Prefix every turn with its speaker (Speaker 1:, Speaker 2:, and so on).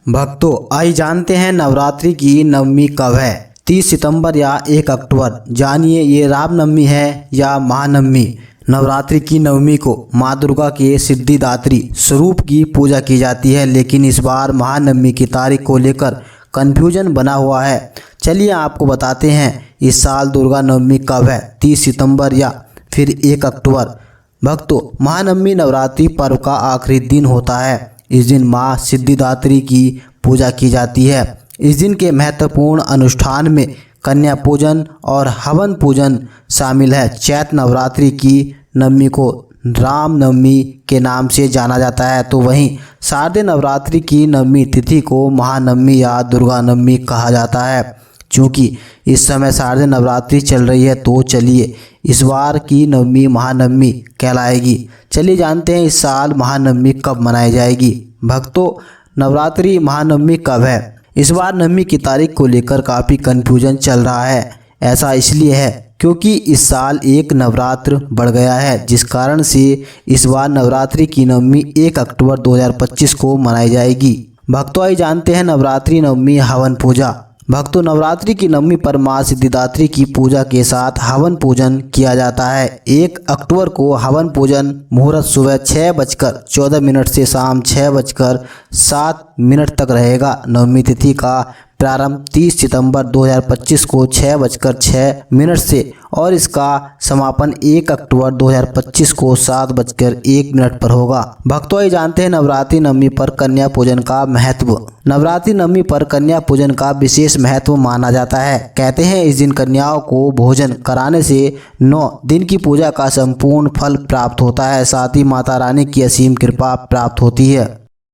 Speaker 1: भक्तों, आइए जानते हैं नवरात्रि की नवमी कब है। 30 सितंबर या 1 अक्टूबर। जानिए ये रामनवमी है या महानवमी। नवरात्रि की नवमी को माँ दुर्गा के सिद्धिदात्री स्वरूप की पूजा की जाती है, लेकिन इस बार महानवमी की तारीख को लेकर कन्फ्यूजन बना हुआ है। चलिए आपको बताते हैं इस साल दुर्गा नवमी कब है, 30 सितंबर या फिर 1 अक्टूबर। भक्तों, महानवमी नवरात्रि पर्व का आखिरी दिन होता है। इस दिन माँ सिद्धिदात्री की पूजा की जाती है। इस दिन के महत्वपूर्ण अनुष्ठान में कन्या पूजन और हवन पूजन शामिल है। चैत्र नवरात्रि की नवमी को राम नवमी के नाम से जाना जाता है, तो वहीं शारदीय नवरात्रि की नवमी तिथि को महानवमी या दुर्गा नवमी कहा जाता है। चूँकि इस समय शारदीय नवरात्रि चल रही है, तो चलिए इस बार की नवमी महानवमी कहलाएगी। चलिए जानते हैं इस साल महानवमी कब मनाई जाएगी। भक्तों, नवरात्रि महानवमी कब है? इस बार नवमी की तारीख को लेकर काफ़ी कन्फ्यूजन चल रहा है। ऐसा इसलिए है क्योंकि इस साल एक नवरात्र बढ़ गया है, जिस कारण से इस बार नवरात्रि की नवमी 1 अक्टूबर 2025 को मनाई जाएगी। भक्तों, आइए जानते हैं नवरात्रि नवमी हवन पूजा। भक्तों, नवरात्रि की नवमी पर माँ सिद्धिदात्री की पूजा के साथ हवन पूजन किया जाता है। 1 अक्टूबर को हवन पूजन मुहूर्त सुबह 6:14 से शाम 6:07 तक रहेगा। नवमी तिथि का प्रारंभ 30 सितंबर 2025 को 6:06 से और इसका समापन 1 अक्टूबर 2025 को 7:01 पर होगा। भक्तों, ये जानते हैं नवरात्रि नवमी पर कन्या पूजन का महत्व। नवरात्रि नवमी पर कन्या पूजन का विशेष महत्व माना जाता है। कहते हैं इस दिन कन्याओं को भोजन कराने से 9 दिन की पूजा का संपूर्ण फल प्राप्त होता है। साथ ही माता रानी की असीम कृपा प्राप्त होती है।